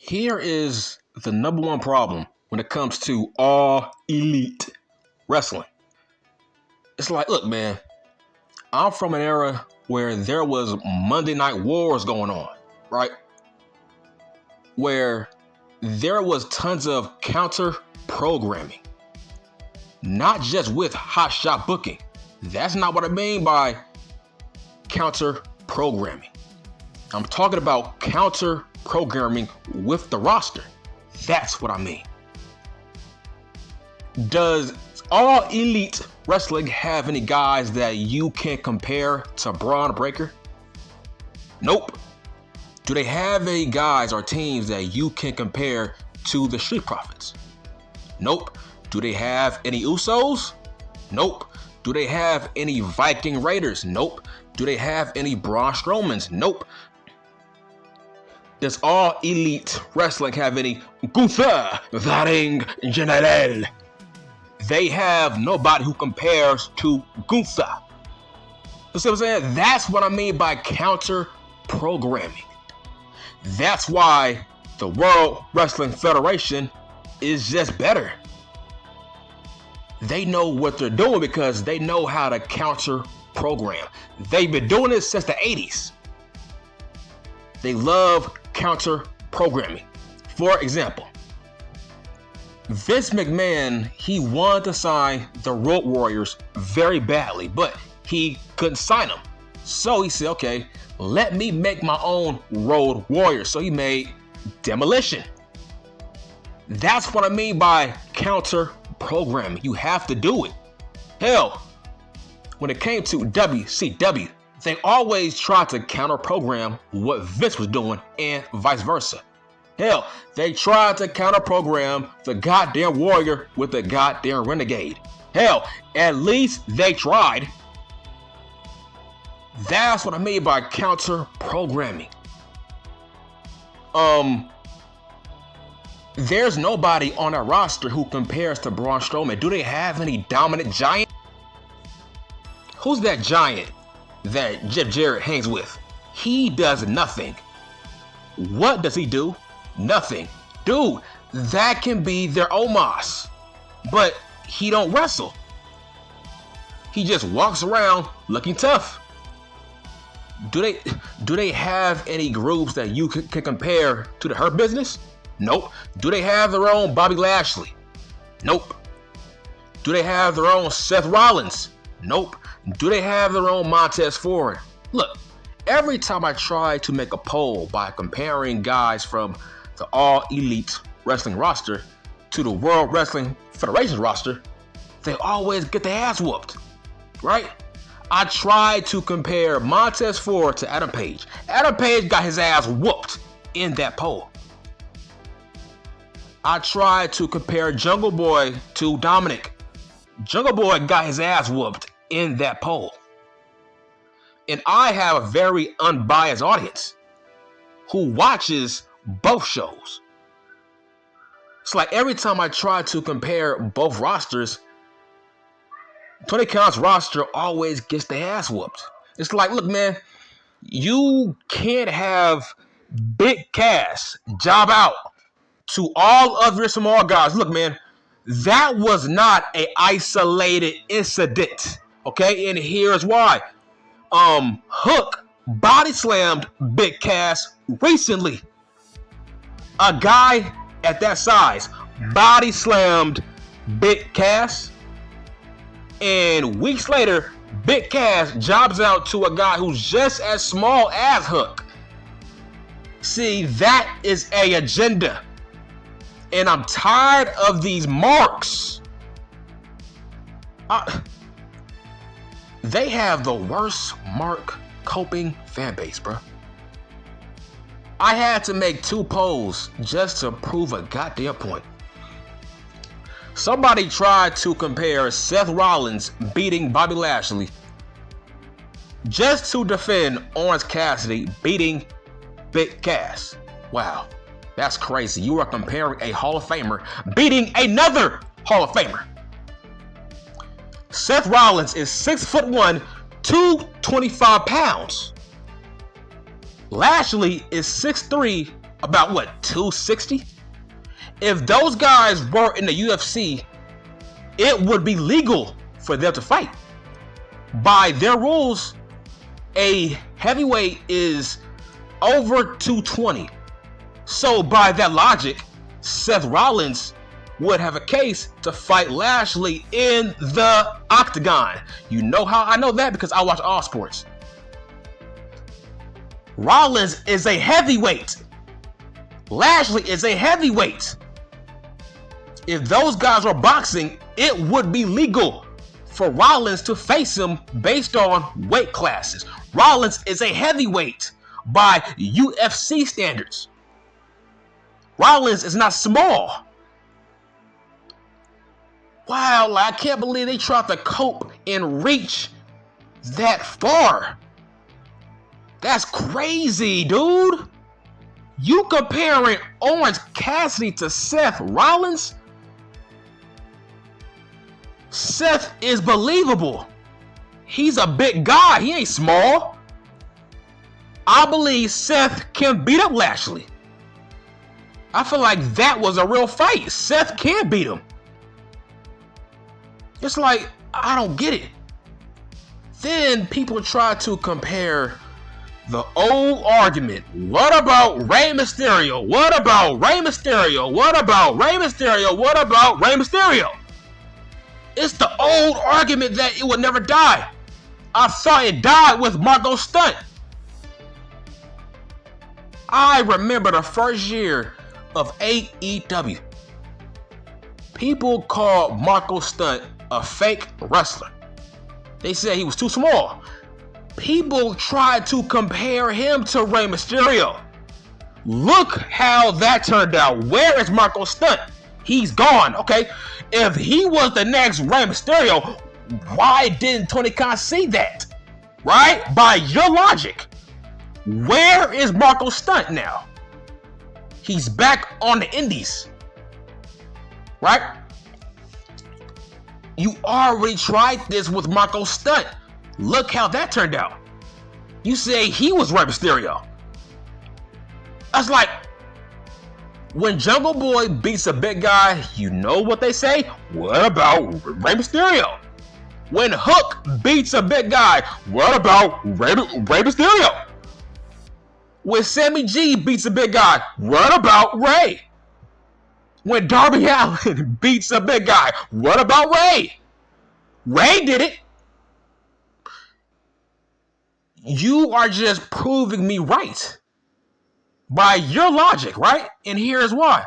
Here is the number one problem when it comes to all elite wrestling. It's like, look, man, I'm from an era where there was Monday Night Wars going on, right? Where there was tons of counter programming, not just with hot shot booking. That's not what I mean by counter programming. I'm talking about counter programming with the roster. That's what I mean. Does all elite wrestling have any guys that you can compare to Braun Breaker? Nope. Do they have any guys or teams that you can compare to the Street Profits? Nope. Do they have any Usos? Nope. Do they have any Viking Raiders? Nope. Do they have any Braun Strowmans? Nope. Does all elite wrestling have any Gunther Varing General? They have nobody who compares to Gunther. You see what I'm saying? That's what I mean by counter programming. That's why the World Wrestling Federation is just better. They know what they're doing because they know how to counter program. They've been doing this since the 80s. They love counter programming. For example, Vince McMahon, he wanted to sign the Road Warriors very badly, but he couldn't sign them. So he said, okay, let me make my own Road Warriors. So he made Demolition. That's what I mean by counter programming. You have to do it. Hell, when it came to WCW, they always tried to counter program what Vince was doing and vice versa. Hell, they tried to counter program the goddamn Warrior with the goddamn Renegade. Hell, at least they tried. That's what I mean by counter programming. There's nobody on that roster who compares to Braun Strowman. Do they have any dominant giant? Who's that giant that Jeff Jarrett hangs with? He does nothing. What does he do? Nothing. Dude, that can be their Omos. But he don't wrestle. He just walks around looking tough. Do they have any groups that you can compare to the Hurt Business? Nope. Do they have their own Bobby Lashley? Nope. Do they have their own Seth Rollins? Nope. Do they have their own Montez Ford? Look, every time I try to make a poll by comparing guys from the All Elite Wrestling roster to the World Wrestling Federation roster, they always get their ass whooped, right? I tried to compare Montez Ford to Adam Page. Adam Page got his ass whooped in that poll. I tried to compare Jungle Boy to Dominic. Jungle Boy got his ass whooped in that poll. And I have a very unbiased audience who watches both shows. It's like every time I try to compare both rosters, Tony Khan's roster always gets their ass whooped. It's like, look, man, you can't have Big Cass job out to all of your small guys. Look, man, that was not an isolated incident. Okay, and here's why. Hook body slammed Big Cass recently. A guy at that size body slammed Big Cass, and weeks later, Big Cass jobs out to a guy who's just as small as Hook. See, that is an agenda. And I'm tired of these marks. They have the worst mark coping fan base, bro. I had to make 2 polls just to prove a goddamn point. Somebody tried to compare Seth Rollins beating Bobby Lashley just to defend Orange Cassidy beating Big Cass. Wow, that's crazy. You are comparing a Hall of Famer beating another Hall of Famer. Seth Rollins is 6'1", 225 pounds. Lashley is 6'3", about what, 260? If those guys were in the UFC, it would be legal for them to fight. By their rules, a heavyweight is over 220. So by that logic, Seth Rollins would have a case to fight Lashley in the octagon. You know how I know that? Because I watch all sports. Rollins is a heavyweight. Lashley is a heavyweight. If those guys were boxing, it would be legal for Rollins to face him based on weight classes. Rollins is a heavyweight by UFC standards. Rollins is not small. Wow, I can't believe they tried to cope and reach that far. That's crazy, dude. You comparing Orange Cassidy to Seth Rollins? Seth is believable. He's a big guy. He ain't small. I believe Seth can beat up Lashley. I feel like that was a real fight. Seth can beat him. It's like, I don't get it. Then people try to compare the old argument. What about Rey Mysterio? What about Rey Mysterio? What about Rey Mysterio? What about Rey Mysterio? It's the old argument that it would never die. I thought it died with Marco Stunt. I remember the first year of AEW. People called Marco Stunt a fake wrestler. They said he was too small. People tried to compare him to Rey Mysterio. Look how that turned out. Where is Marco Stunt? He's gone, okay? If he was the next Rey Mysterio, why didn't Tony Khan see that? Right? By your logic, where is Marco Stunt now? He's back on the indies. Right? You already tried this with Marco Stunt. Look how that turned out. You say he was Rey Mysterio. That's like, when Jungle Boy beats a big guy, you know what they say? What about Rey Mysterio? When Hook beats a big guy, what about Rey Mysterio? When Sammy G beats a big guy, what about Rey? When Darby Allin beats a big guy, what about Rey? Rey did it. You are just proving me right. By your logic, right? And here's why.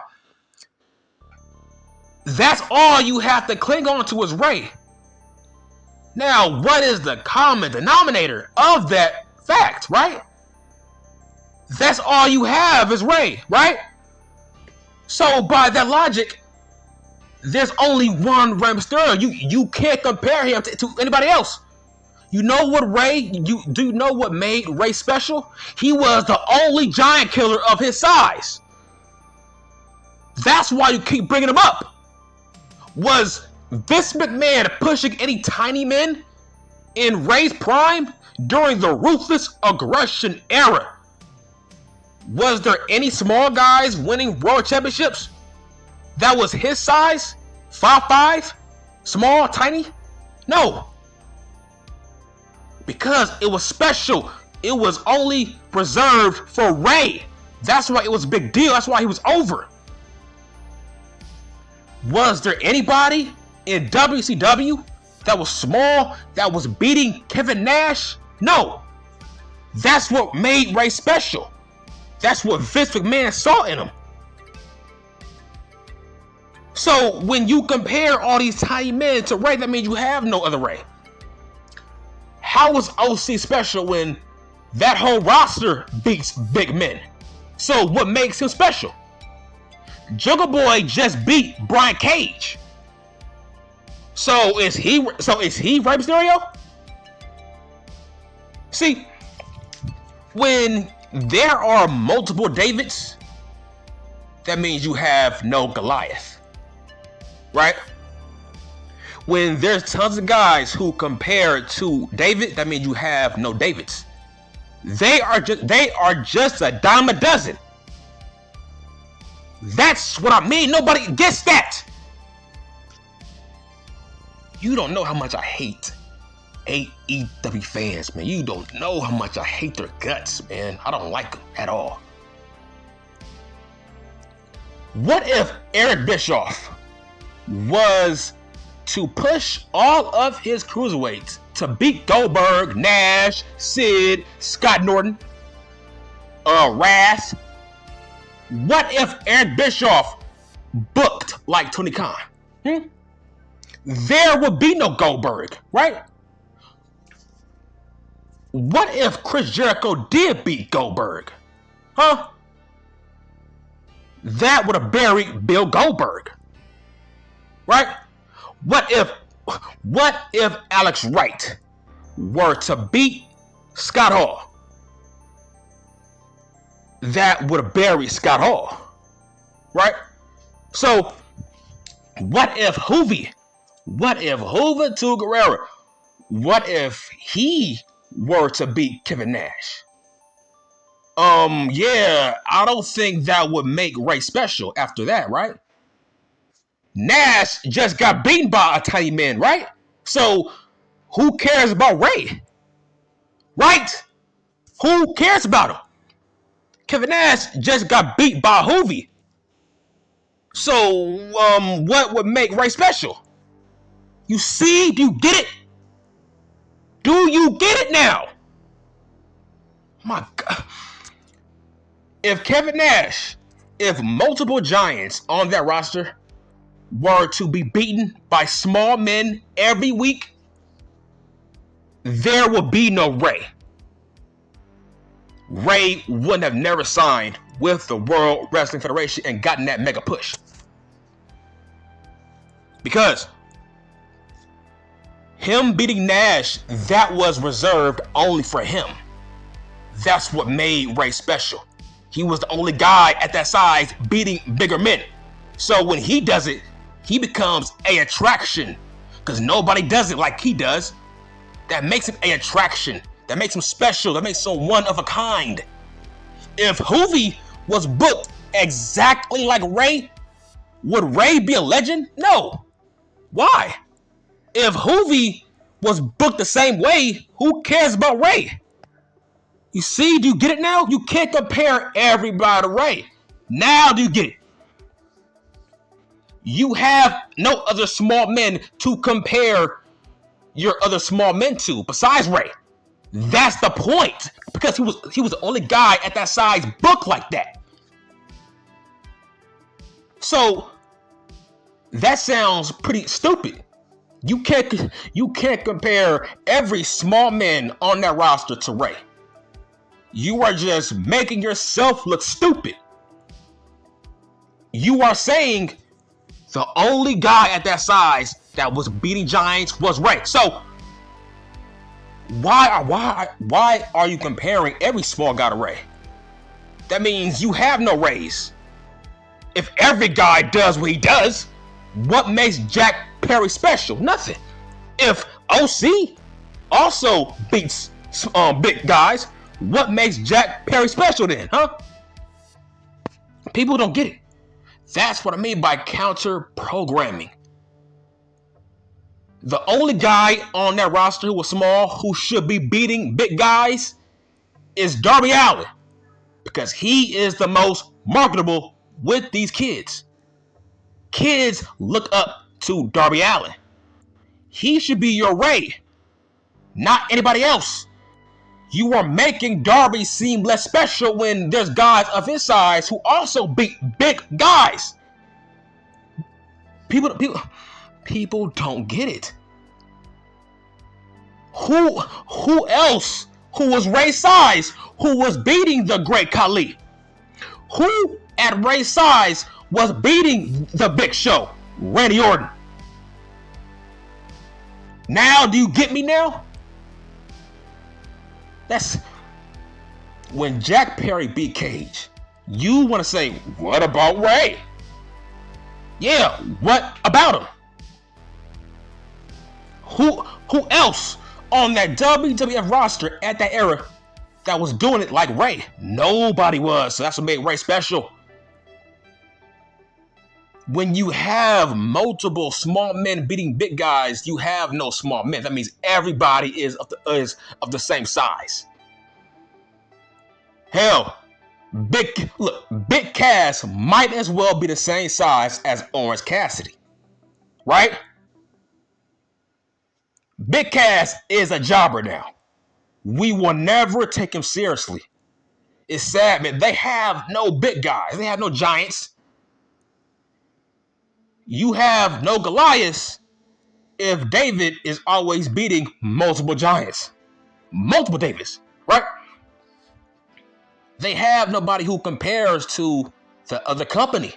That's all you have to cling on to is Rey. Now, what is the common denominator of that fact, right? That's all you have is Rey, right? So by that logic, there's only one Rey Mysterio. You can't compare him to anybody else. You know what do you know what made Rey special? He was the only giant killer of his size. That's why you keep bringing him up. Was Vince McMahon pushing any tiny men in Rey's prime during the Ruthless Aggression era? Was there any small guys winning world championships that was his size? 5'5"? Small, tiny? No. Because it was special. It was only reserved for Rey. That's why it was a big deal. That's why he was over. Was there anybody in WCW that was small, that was beating Kevin Nash? No. That's what made Rey special. That's what Vince McMahon saw in him. So when you compare all these tiny men to Rey, that means you have no other Rey. How was OC special when that whole roster beats big men? So what makes him special? Jungle Boy just beat Brian Cage. So is he Rey Mysterio? See, when there are multiple Davids, that means you have no Goliath. Right? When there's tons of guys who compare to David, that means you have no Davids. They are just a dime a dozen. That's what I mean. Nobody gets that. You don't know how much I hate AEW fans, man. You don't know how much I hate their guts, man. I don't like them at all. What if Eric Bischoff was to push all of his cruiserweights to beat Goldberg, Nash, Sid, Scott Norton, Wrath? What if Eric Bischoff booked like Tony Khan? There would be no Goldberg, right? What if Chris Jericho did beat Goldberg? Huh? That would have buried Bill Goldberg, right? What if Alex Wright were to beat Scott Hall? That would have buried Scott Hall, right? So, what if Hoovy to Guerrero, what if he were to beat Kevin Nash? Yeah, I don't think that would make Ray special after that, right? Nash just got beaten by a tiny man, right? So, who cares about Ray? Right? Who cares about him? Kevin Nash just got beat by Hoovy. So, what would make Ray special? You see? Do you get it? Do you get it now? My God. If Kevin Nash, if multiple giants on that roster were to be beaten by small men every week, there would be no Ray. Ray wouldn't have never signed with the World Wrestling Federation and gotten that mega push. Because him beating Nash, that was reserved only for him. That's what made Ray special. He was the only guy at that size beating bigger men. So when he does it, he becomes an attraction. Because nobody does it like he does. That makes him an attraction. That makes him special. That makes him one of a kind. If Hoovy was booked exactly like Ray, would Ray be a legend? No. Why? If Hoovy was booked the same way, who cares about Ray? You see, do you get it now? You can't compare everybody to Ray. Now do you get it? You have no other small men to compare your other small men to besides Ray. That's the point. Because he was the only guy at that size booked like that. So that sounds pretty stupid. You can't compare every small man on that roster to Ray. You are just making yourself look stupid. You are saying the only guy at that size that was beating giants was Ray. So why are you comparing every small guy to Ray? That means you have no Rays. If every guy does what he does, what makes Jack Perry special? Nothing. If OC also beats big guys, what makes Jack Perry special then, huh? People don't get it. That's what I mean by counter programming. The only guy on that roster who was small who should be beating big guys is Darby Allin, because he is the most marketable with these kids. Kids look up to Darby Allin. He should be your Ray, not anybody else. You are making Darby seem less special when there's guys of his size who also beat big guys. People don't get it. Who else who was Ray's size who was beating the Great Khali? Who at Ray's size was beating the Big Show? Randy Orton. Now, do you get me now? That's when Jack Perry beat Cage. You want to say, what about Ray? Yeah, what about him? Who else on that WWF roster at that era that was doing it like Ray? Nobody was. So that's what made Ray special. When you have multiple small men beating big guys, you have no small men. That means everybody is of the same size. Hell, Big Cass might as well be the same size as Orange Cassidy, right? Big Cass is a jobber now. We will never take him seriously. It's sad, man. They have no big guys. They have no giants. You have no Goliaths if David is always beating multiple giants. Multiple Davids, right? They have nobody who compares to the other company.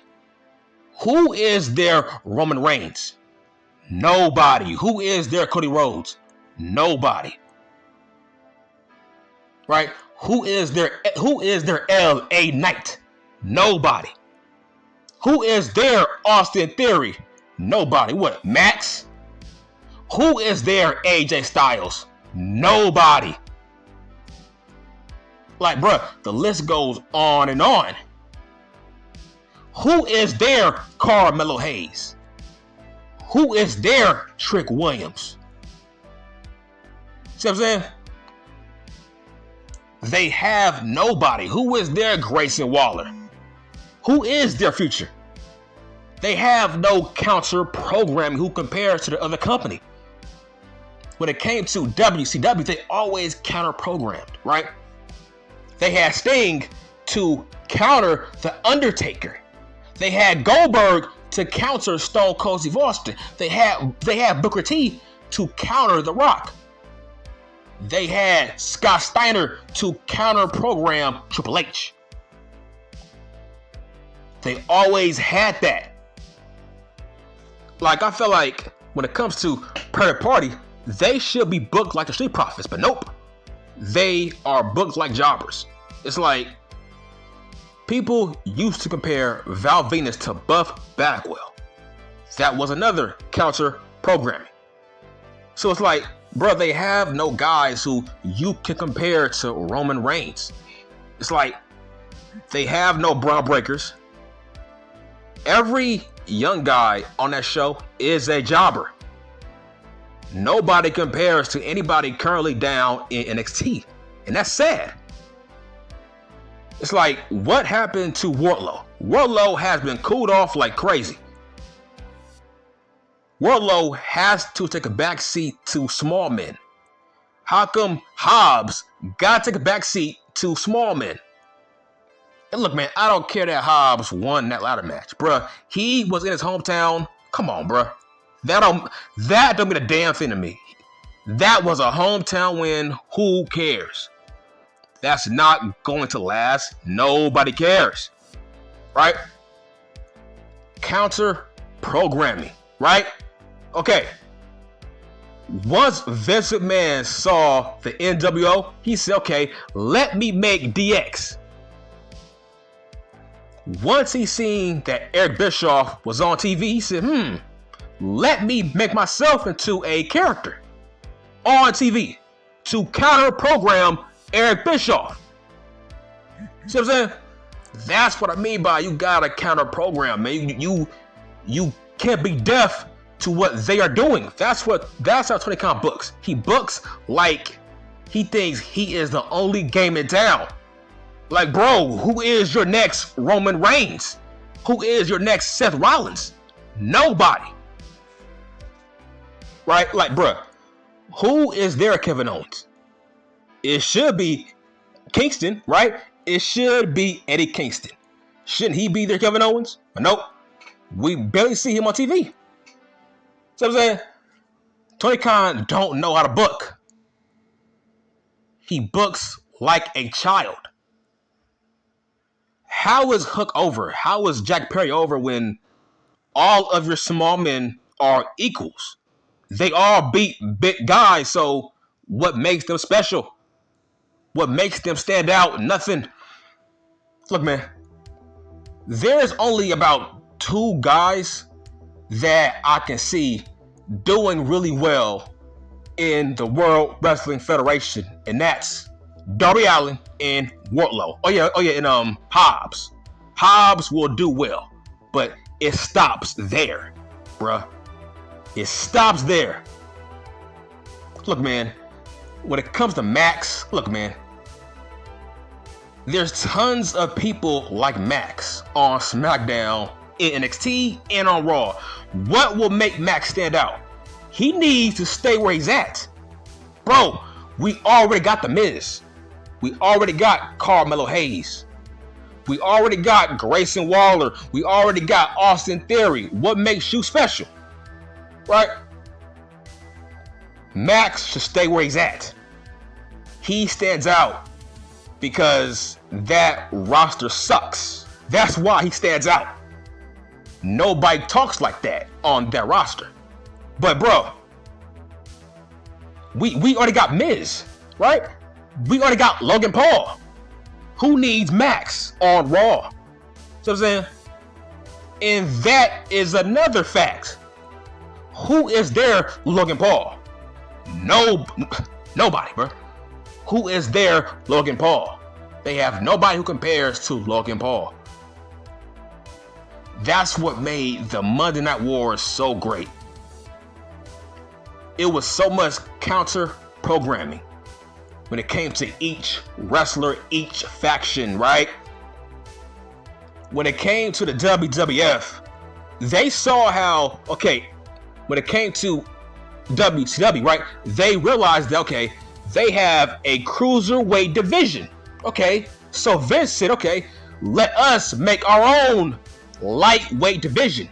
Who is their Roman Reigns? Nobody. Who is their Cody Rhodes? Nobody. Right? Who is their LA Knight? Nobody. Who is their Austin Theory? Nobody. What? Max? Who is their AJ Styles? Nobody. Like, bruh, the list goes on and on. Who is their Carmelo Hayes? Who is their Trick Williams? See what I'm saying? They have nobody. Who is their Grayson Waller? Who is their Future? They have no counter programming who compares to the other company. When it came to WCW, they always counter programmed, right? They had Sting to counter The Undertaker. They had Goldberg to counter Stone Cold Steve Austin. They had Booker T to counter The Rock. They had Scott Steiner to counter program Triple H. They always had that. Like, I feel like when it comes to Private Party, they should be booked like the Street Profits, but nope. They are booked like jobbers. It's like people used to compare Val Venus to Buff Bagwell. That was another counter programming. So it's like, bro, they have no guys who you can compare to Roman Reigns. It's like they have no Braun Breakers. Every young guy on that show is a jobber. Nobody compares to anybody currently down in NXT. And that's sad. It's like, what happened to Wardlow? Wardlow has been cooled off like crazy. Wardlow has to take a back seat to small men. How come Hobbs got to take a back seat to small men? And look, man, I don't care that Hobbs won that ladder match, bruh. He was in his hometown. Come on, bruh. That don't mean a damn thing to me. That was a hometown win. Who cares? That's not going to last. Nobody cares. Right? Counter programming. Right? Okay. Once Vince McMahon saw the NWO, he said, okay, let me make DX. Once he seen that Eric Bischoff was on TV, he said, let me make myself into a character on TV to counter program Eric Bischoff. See what I'm saying? That's what I mean by you gotta counter program, man. You can't be deaf to what they are doing. That's how Tony Khan books. He books like he thinks he is the only game in town. Like, bro, who is your next Roman Reigns? Who is your next Seth Rollins? Nobody. Right? Like, bruh, who is their Kevin Owens? It should be Kingston, right? It should be Eddie Kingston. Shouldn't he be their Kevin Owens? But nope. We barely see him on TV. See what I'm saying? Tony Khan don't know how to book. He books like a child. How is Hook over? How is Jack Perry over when all of your small men are equals? They all beat big guys, so what makes them special? What makes them stand out? Nothing. Look, man, there's only about 2 guys that I can see doing really well in the World Wrestling Federation, and that's Darby Allin and Wardlow. Oh yeah, and Hobbs. Hobbs will do well, but it stops there, bruh. It stops there. Look, man, when it comes to Max, look, man, there's tons of people like Max on SmackDown, in NXT, and on Raw. What will make Max stand out? He needs to stay where he's at. Bro, we already got The Miz. We already got Carmelo Hayes. We already got Grayson Waller. We already got Austin Theory. What makes you special? Right? Max should stay where he's at. He stands out because that roster sucks. That's why he stands out. Nobody talks like that on that roster. But bro, we already got Miz, right? We already got Logan Paul. Who needs Max on Raw? So I'm saying? And that is another fact. Who is their Logan Paul? Nobody, bro. Who is their Logan Paul? They have nobody who compares to Logan Paul. That's what made the Monday Night Wars so great. It was so much counter programming when it came to each wrestler, each faction, right? When it came to the WWF, they saw how, okay, when it came to WCW, right? They realized that, okay, they have a cruiserweight division. Okay, so Vince said, okay, let us make our own lightweight division.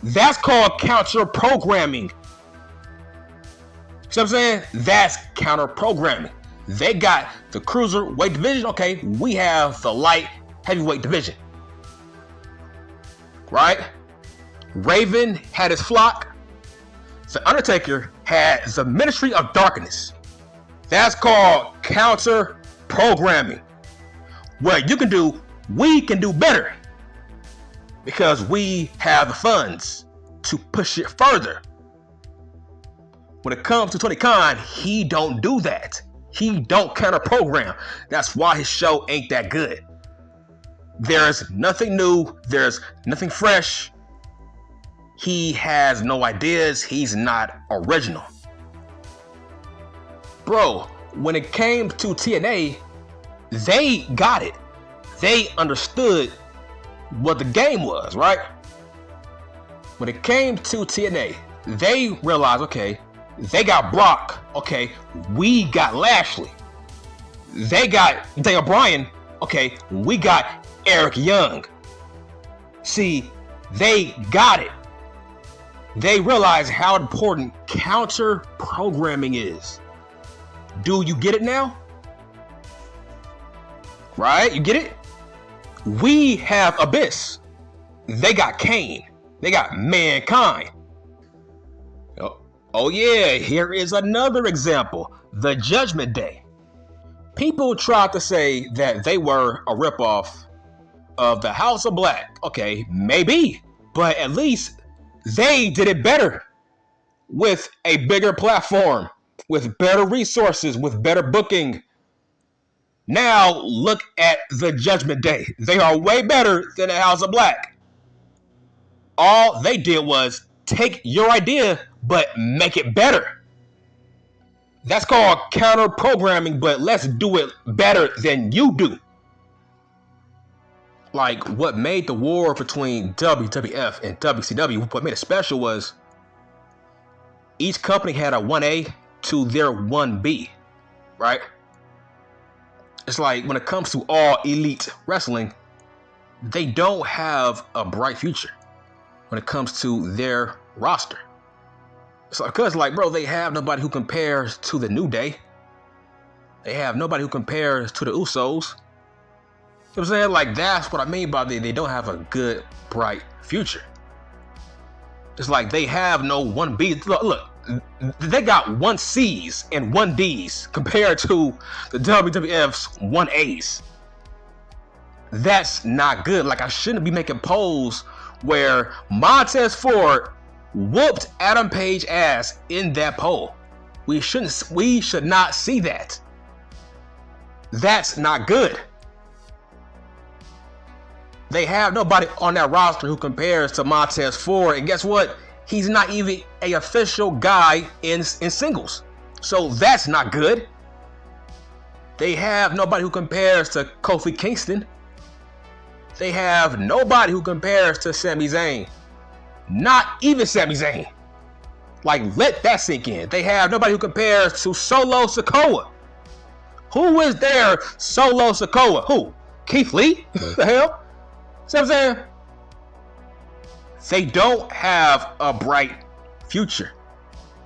That's called counter programming. See what I'm saying? That's counter programming. They got the cruiserweight division. Okay, we have the light heavyweight division. Right? Raven had his flock. The Undertaker had the Ministry of Darkness. That's called counter programming. Where you can do, we can do better. Because we have the funds to push it further. When it comes to Tony Khan, he don't do that. He don't counter program. That's why his show ain't that good. There's nothing new. There's nothing fresh. He has no ideas. He's not original. Bro, when it came to TNA, they got it. They understood what the game was, right? When it came to TNA, they realized, okay, they got Brock. Okay, we got Lashley. They got Daniel Bryan. Okay, we got Eric Young. See, they got it. They realize how important counter programming is. Do you get it now? Right? You get it? We have Abyss. They got Kane. They got Mankind. Oh yeah, here is another example. The Judgment Day. People tried to say that they were a ripoff of the House of Black. Okay, maybe. But at least they did it better. With a bigger platform. With better resources. With better booking. Now look at the Judgment Day. They are way better than the House of Black. All they did was take your idea, but make it better. That's called counter programming, but let's do it better than you do. Like what made the war between WWF and WCW, what made it special was each company had a 1A to their 1B, right? It's like when it comes to all elite wrestling, they don't have a bright future when it comes to their roster. So because like, bro, they have nobody who compares to the New Day. They have nobody who compares to the Usos. You know what I'm saying? Like, that's what I mean by they don't have a good, bright future. It's like they have no 1B. Look, they got 1Cs and 1Ds compared to the WWF's 1As. That's not good. Like, I shouldn't be making polls where Montez Ford whooped Adam Page's ass in that poll. We should not see that. That's not good. They have nobody on that roster who compares to Montez Ford. And guess what? He's not even an official guy in singles. So that's not good. They have nobody who compares to Kofi Kingston. They have nobody who compares to Sami Zayn. Not even Sami Zayn. Like, let that sink in. They have nobody who compares to Solo Sikoa. Who is their Solo Sikoa? Who? Keith Lee? The hell? See what I'm saying? They don't have a bright future.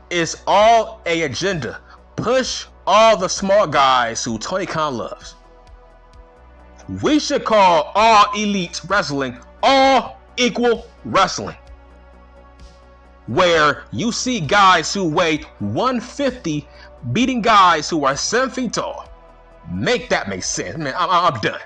It's all an agenda. Push all the small guys who Tony Khan loves. We should call all elite wrestling all equal wrestling. Where you see guys who weigh 150 beating guys who are 7 feet tall. Make that make sense. Man, I'm done.